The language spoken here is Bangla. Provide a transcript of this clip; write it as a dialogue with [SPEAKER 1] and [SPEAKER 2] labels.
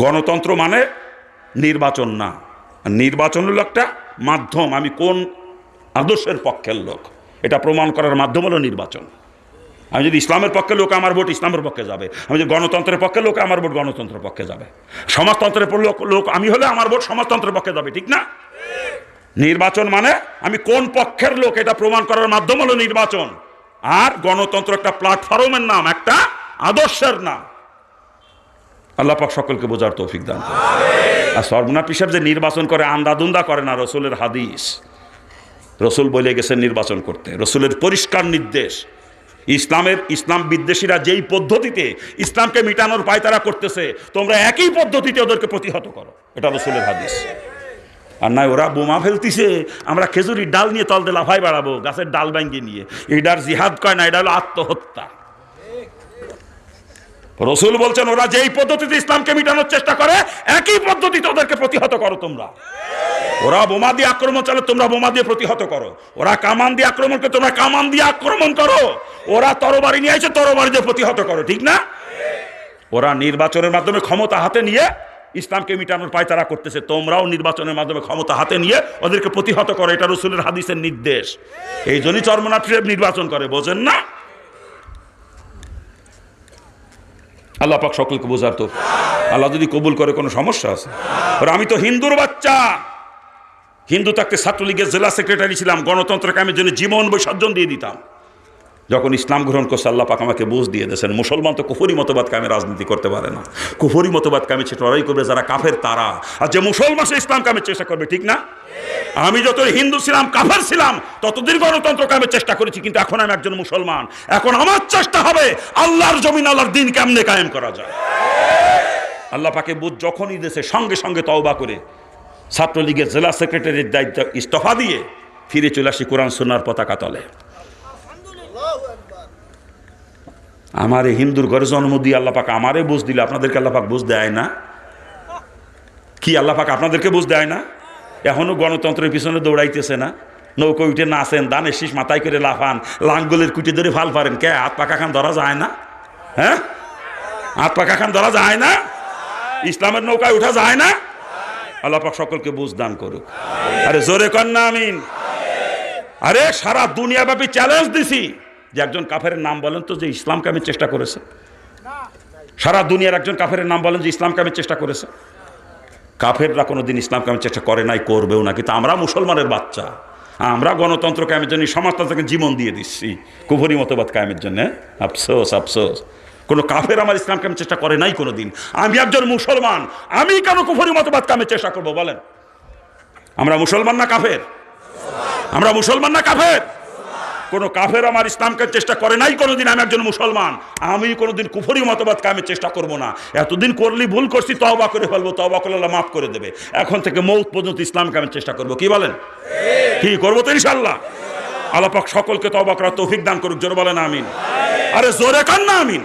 [SPEAKER 1] গণতন্ত্র মানে নির্বাচন না, নির্বাচন হলো একটা মাধ্যম। আমি কোন আদর্শের পক্ষের লোক এটা প্রমাণ করার মাধ্যম হলো নির্বাচন। আমি যদি ইসলামের পক্ষে লোক, আমার ভোট ইসলামের পক্ষে যাবে। আমি যদি গণতন্ত্রের পক্ষে লোক, আমার ভোট গণতন্ত্রের পক্ষে যাবে। সমাজতন্ত্রের লোক আমি হলে আমার ভোট সমাজতন্ত্রের পক্ষে যাবে, ঠিক না? নির্বাচন মানে আমি কোন পক্ষের লোক এটা প্রমাণ করার মাধ্যম হলো নির্বাচন। আর গণতন্ত্র একটা প্ল্যাটফর্মের নাম, একটা আদর্শের নাম। আল্লাহ পাক সকলকে বোঝার তৌফিক দান করুন। আর সর্বনা পিসাব যে নির্বাচন করে আন্দাদুন্দা করে না, রসুলের হাদিস, রসুল বলে গেছেন নির্বাচন করতে, রসুলের পরিষ্কার নির্দেশ। ইসলাম বিদ্বেষীরা যেই পদ্ধতিতে ইসলামকে মিটানোর পায়তারা করতেছে, তোমরা একই পদ্ধতিতে ওদেরকে প্রতিহত করো, এটা রসুলের হাদিস। আর নাই ওরা বোমা ফেলতিছে, আমরা খেজুরির ডাল নিয়ে তলতে লাফাই বাড়াবো, গাছের ডাল ব্যাঙ্গি নিয়ে। এটার জিহাদ কয় না, এটা হলো আত্মহত্যা। রসুল বলছেন ওরা যেই পদ্ধতিতে ইসলামকে মিটানোর চেষ্টা করে, একই পদ্ধতিতে ওদেরকে প্রতিহত করো তোমরা। ওরা বোমা দিয়ে আক্রমণ চালে, তোমরা বোমা দিয়ে প্রতিহত করো। ওরা কামান দিয়ে আক্রমণ করে, তোমরা কামান দিয়ে আক্রমণ করো। ওরা তরবারি নিয়ে আসে, তরবারি দিয়ে প্রতিহত করো, ঠিক না? ওরা নির্বাচনের মাধ্যমে ক্ষমতা হাতে নিয়ে ইসলামকে মিটানোর পায়তারা করতেছে, তোমরাও নির্বাচনের মাধ্যমে ক্ষমতা হাতে নিয়ে ওদেরকে প্রতিহত করো। এটা রসুলের হাদিসের নির্দেশ। এই জন্যই চরমনাথ সাহেব নির্বাচন করে, বোঝেন না? আল্লাহ পাক সকলকে বোঝার তো। আল্লাহ যদি কবুল করে, কোনো সমস্যা আছে? আমি তো হিন্দুর বাচ্চা, হিন্দু থাকতে ছাত্রলীগের জেলা সেক্রেটারি ছিলাম, গণতন্ত্র কায়েমের জন্য জীবন বিসর্জন দিয়ে দিতাম। যখন ইসলাম গ্রহণ করছে, আল্লাহ পাক আমাকে বুঝ দিয়ে দিয়েছেন, মুসলমান তো কুফরি মতবাদ কায়েমে রাজনীতি করতে পারে না। কুফরি মতবাদ কায়েমে লড়াই করবে যারা কাফের তারা, আর যে মুসলমান সে ইসলাম কায়েমের চেষ্টা করবে, ঠিক না? আমি যত হিন্দু ছিলাম, কাফের ছিলাম, ততদিন গণতন্ত্র কায়েমের চেষ্টা করেছি, কিন্তু এখন আমি একজন মুসলমান। এখন আমার চেষ্টা হবে আল্লাহর জমিন, আল্লাহর দিন কেমনে কায়েম করা যায়। আল্লাহ পাকে বুঝ যখনই দিয়েছে, সঙ্গে সঙ্গে তওবা করে ছাত্রলীগের জেলা সেক্রেটারির দায়িত্ব ইস্তফা দিয়ে ফিরে চলে আসি কোরআন সুন্নাহর পতাকা তলে। আমার এই হিন্দুর ঘরে জন্ম দিয়ে আল্লাহ পাক আমারে বুঝ দিলে, আপনাদেরকে আল্লাহ পাক বুঝ দেয় না? কি আল্লাহ পাক আপনাদেরকে বুঝ দেয় না? এখনো গণতন্ত্রের পিছনে দৌড়াইতেছে না? নৌকো উঠে নাচেন, দানের শীষ মাথায় করে লাফান, লাঙ্গলের কুটি ধরে ফাল পারেন। কে হাত পাকা খান ধরা যায় না? হ্যাঁ, হাত পাকা খান ধরা যায় না? ইসলামের নৌকায় উঠা যায় না? আল্লাহ পাক সকলকে বুঝ দান করুক। আরে জোরে কর না আমিন। আরে সারা দুনিয়াব্যাপী চ্যালেঞ্জ দিছি যে একজন কাফেরের নাম বলেন তো যে ইসলাম কায়েমের চেষ্টা করেছে। সারা দুনিয়ার একজন কাফেরের নাম বলেন যে ইসলাম কায়েমের চেষ্টা করেছে। কাফেররা কোনোদিন ইসলাম কায়েমের চেষ্টা করে নাই, করবেও না। কিন্তু আমরা মুসলমানের বাচ্চা, আমরা গণতন্ত্র কায়েমের জন্য, সমাজতন্ত্রকে জীবন দিয়ে দিচ্ছি কুফরি মতবাদ কায়েমের জন্য। আফসোস, আফসোস, কোনো কাফের আমার ইসলাম কায়েমের চেষ্টা করে নাই কোনোদিন। আমি একজন মুসলমান, আমি কেন কুফরি মতবাদ কায়েমের চেষ্টা করবো বলেন? আমরা মুসলমান না কাফের? আমরা মুসলমান না কাফের? কোন কাফের আমার ইসলামকে চেষ্টা করে নাই কোনোদিন। আমি একজন মুসলমান, আমি কোনোদিন কুফরি মতবাদ কায়েমের চেষ্টা করব না। এতদিন করলি ভুল করছি, তওবা করে ফেলবো, তওবা করলে আল্লাহ মাফ করে দেবে। এখন থেকে মৌত পর্যন্ত ইসলাম কায়েমের চেষ্টা করব। কি বলেন? কি করবো তো ইনশাআল্লাহ। আল্লাহ পাক সকলকে তওবা করার তৌফিক দান করুক। জোরে বলেন আমিন। আরে জোরে কান না আমিন।